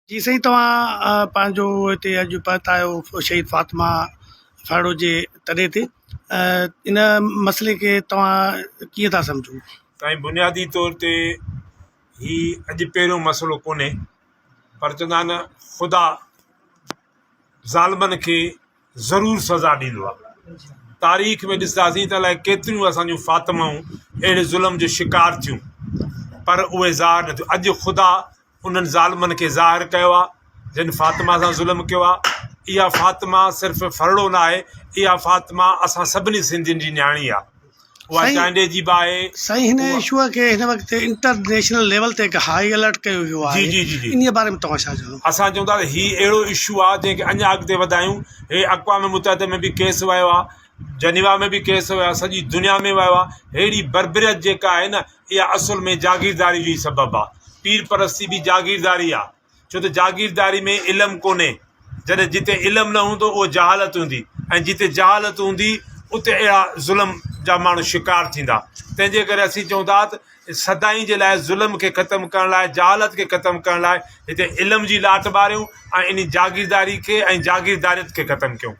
जी सही तव्हां पंहिंजो हिते अॼु पहुतायो शहीद फातिमा फाड़ो जे तॾे ते इन मसइले खे तव्हां कीअं था सम्झो? साईं, बुनियादी तौर ते ही अॼु पहिरियों मसइलो कोन्हे, पर चवंदा आहिनि ख़ुदा ज़ालिमनि खे ज़रूरु सज़ा ॾींदो आहे। तारीख़ में ॾिसंदासीं त अलाए केतिरियूं असांजूं फातिमाऊं अहिड़े ज़ुल्म जो शिकार थियूं, पर उहे ज़ाहिर न थियूं। अॼु ख़ुदा उन्हनि ज़ालिमनि खे ज़ाहिर कयो आहे जिन फातिमा सां ज़ुल्म कयो आहे। इहा फातिमा सिर्फ़ु फरड़ो न आहे, इहा फातिमा असां सभिनी सिंधियुनि जी न्याणी आहे। उहा चांडे जी बि आहे। साईं, हिन इशूअ खे हिन वक़्तु इंटरनेशनल लेवल ते हाई अलर्ट कयो वियो आहे। जी जी जी इन बारे में तव्हां छा चवंदो? असां चवंदा हीउ अहिड़ो इशू आहे जंहिंखे अञा अॻिते वधायूं। हे अक़वाम मुतहद में बि केस वियो आहे, जनीवा में बि केस वियो आहे, सॼी दुनिया में वियो आहे। अहिड़ी बर्बरियत जेका आहे न, इहा असुल में जागीरदारी जो ई सबबु आहे। पीर परस्ती बि जागीरदारी आहे, छो त जागीरदारी में इल्मु कोन्हे। जॾहिं जिते इल्मु न हूंदो उहो जहालत हूंदी, ऐं जिते जहालत हूंदी उते अहिड़ा ज़ुल्म जा माण्हू शिकार थींदा। तंहिंजे करे असीं चऊं था त सदाईं जे लाइ ज़ुल्म खे ख़तमु करण लाइ, जहालत खे ख़तमु करण लाइ हिते इल्म जी लाट ॿारियूं ऐं इन जागीरदारी खे ऐं जागीरदारियत खे ख़तमु कयूं।